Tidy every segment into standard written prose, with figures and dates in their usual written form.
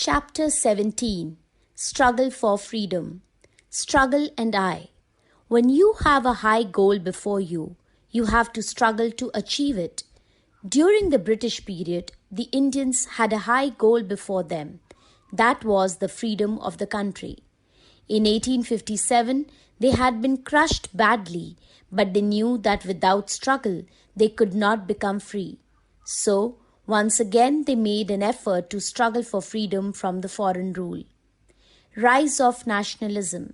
Chapter 17 Struggle for Freedom. Struggle and I. When you have a high goal before you, you have to struggle to achieve it. During the British period, the Indians had a high goal before them. That was the freedom of the country. In 1857, they had been crushed badly, but they knew that without struggle, they could not become free. So, once again they made an effort to struggle for freedom from the foreign rule. Rise of nationalism.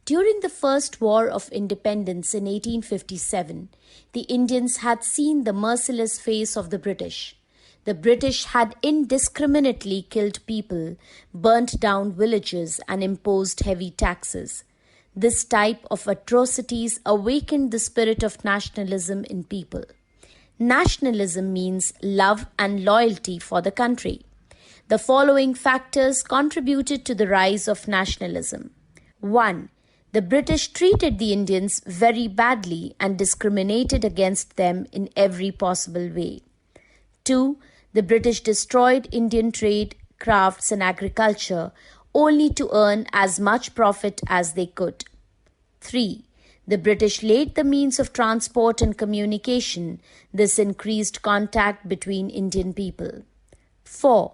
During the First War of Independence in 1857, the Indians had seen the merciless face of the British. The British had indiscriminately killed people, burnt down villages, and imposed heavy taxes. This type of atrocities awakened the spirit of nationalism in people. Nationalism means love and loyalty for the country. The following factors contributed to the rise of nationalism. 1. The British treated the Indians very badly and discriminated against them in every possible way. 2. The British destroyed Indian trade, crafts and agriculture only to earn as much profit as they could. 3. The British laid the means of transport and communication. This increased contact between Indian people. 4.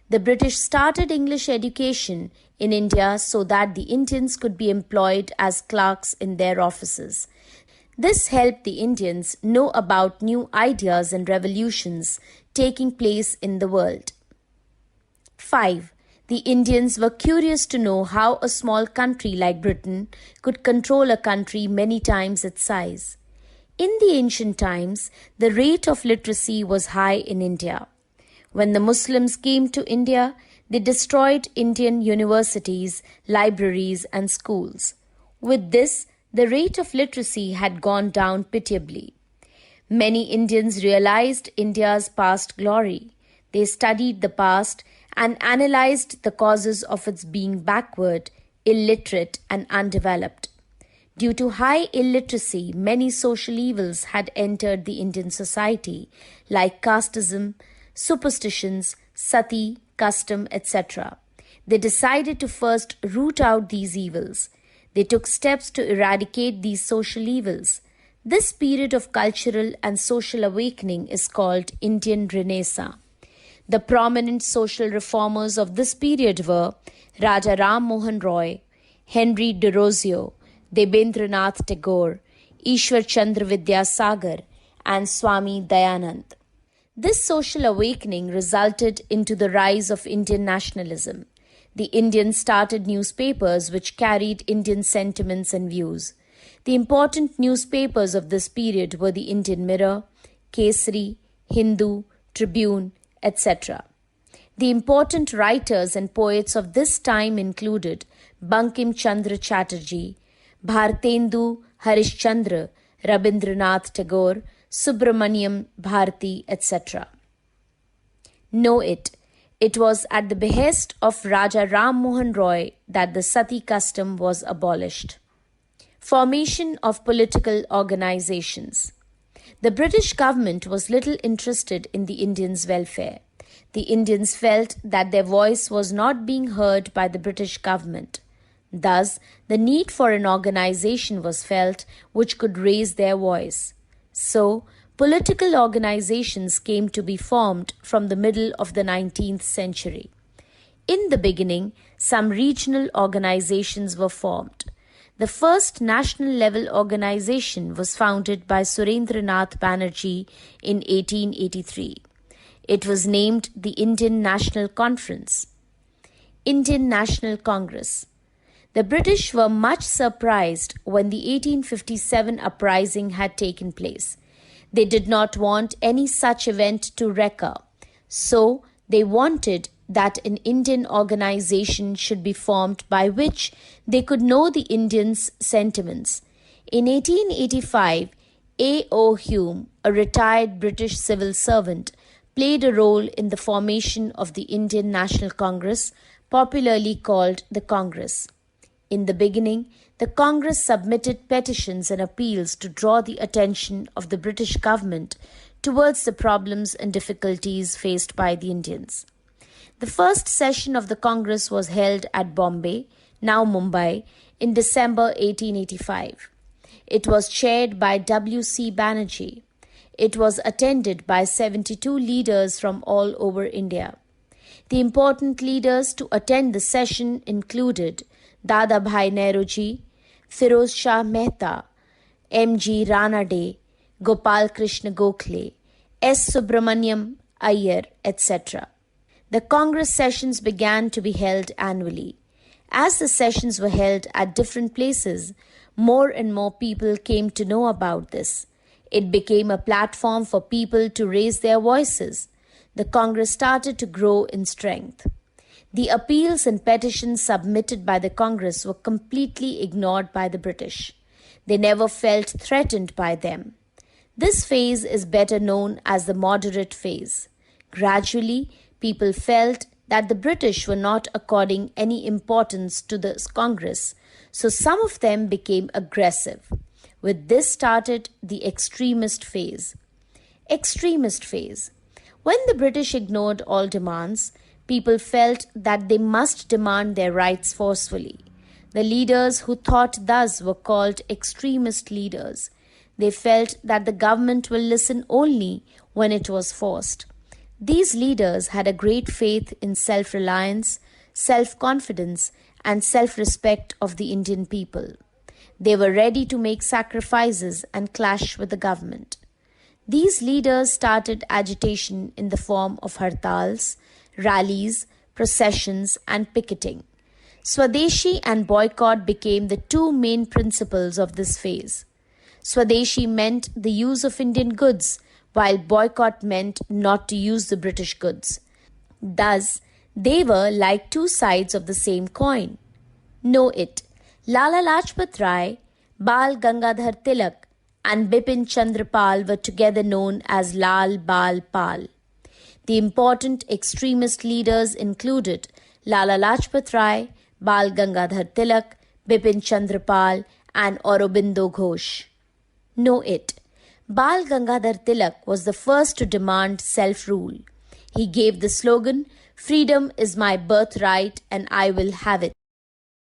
The British started English education in India so that the Indians could be employed as clerks in their offices. This helped the Indians know about new ideas and revolutions taking place in the world. 5. The Indians were curious to know how a small country like Britain could control a country many times its size. In the ancient times, the rate of literacy was high in India. When the Muslims came to India, they destroyed Indian universities, libraries, and schools. With this, the rate of literacy had gone down pitiably. Many Indians realized India's past glory. They studied the past and analyzed the causes of its being backward, illiterate, and undeveloped. Due to high illiteracy, many social evils had entered the Indian society, like casteism, superstitions, sati, custom, etc. They decided to first root out these evils. They took steps to eradicate these social evils. This period of cultural and social awakening is called Indian Renaissance. The prominent social reformers of this period were Raja Ram Mohan Roy, Henry Thoreau, Debendranath Tagore, Ishwar Chandra Vidyasagar, and Swami Dayanand. This social awakening resulted into the rise of Indian nationalism. The Indians started newspapers which carried Indian sentiments and views. The important newspapers of this period were the Indian Mirror, Kesari, Hindu, Tribune, etc. The important writers and poets of this time included Bankim Chandra Chatterjee, Bhartendu Harishchandra, Rabindranath Tagore, Subramaniam Bharati, etc. Know it was at the behest of Raja Ram Mohan Roy that the sati custom was abolished. Formation of political organizations. The British government was little interested in the Indians' welfare. The Indians felt that their voice was not being heard by the British government. Thus, the need for an organization was felt which could raise their voice. So, political organizations came to be formed from the middle of the 19th century. In the beginning, some regional organizations were formed. The first national-level organization was founded by Surendranath Banerjee in 1883. It was named the Indian National Conference. Indian National Congress. The British were much surprised when the 1857 uprising had taken place. They did not want any such event to recur. So, they wanted that an Indian organization should be formed by which they could know the Indians' sentiments. In 1885, A.O. Hume, a retired British civil servant, played a role in the formation of the Indian National Congress, popularly called the Congress. In the beginning, the Congress submitted petitions and appeals to draw the attention of the British government towards the problems and difficulties faced by the Indians. The first session of the Congress was held at Bombay, now Mumbai, in December 1885. It was chaired by W.C. Banerjee. It was attended by 72 leaders from all over India. The important leaders to attend the session included Dadabhai Nehruji, Firoz Shah Mehta, M.G. Ranade, Gopal Krishna Gokhale, S. Subramaniam Iyer, etc. The Congress sessions began to be held annually. As the sessions were held at different places, more and more people came to know about this. It became a platform for people to raise their voices. The Congress started to grow in strength. The appeals and petitions submitted by the Congress were completely ignored by the British. They never felt threatened by them. This phase is better known as the moderate phase. Gradually, people felt that the British were not according any importance to the Congress, so some of them became aggressive. With this started the extremist phase. Extremist phase. When the British ignored all demands, people felt that they must demand their rights forcefully. The leaders who thought thus were called extremist leaders. They felt that the government will listen only when it was forced. These leaders had a great faith in self-reliance, self-confidence, and self-respect of the Indian people. They were ready to make sacrifices and clash with the government. These leaders started agitation in the form of hartals, rallies, processions, and picketing. Swadeshi and boycott became the two main principles of this phase. Swadeshi meant the use of Indian goods, while boycott meant not to use the British goods. Thus, they were like two sides of the same coin. Know it. Lala Lajpat Rai, Bal Gangadhar Tilak, and Bipin Chandra Pal were together known as Lal Bal Pal. The important extremist leaders included Lala Lajpat Rai, Bal Gangadhar Tilak, Bipin Chandra Pal, and Aurobindo Ghosh. Know it. Bal Gangadhar Tilak was the first to demand self-rule. He gave the slogan, "Freedom is my birthright and I will have it."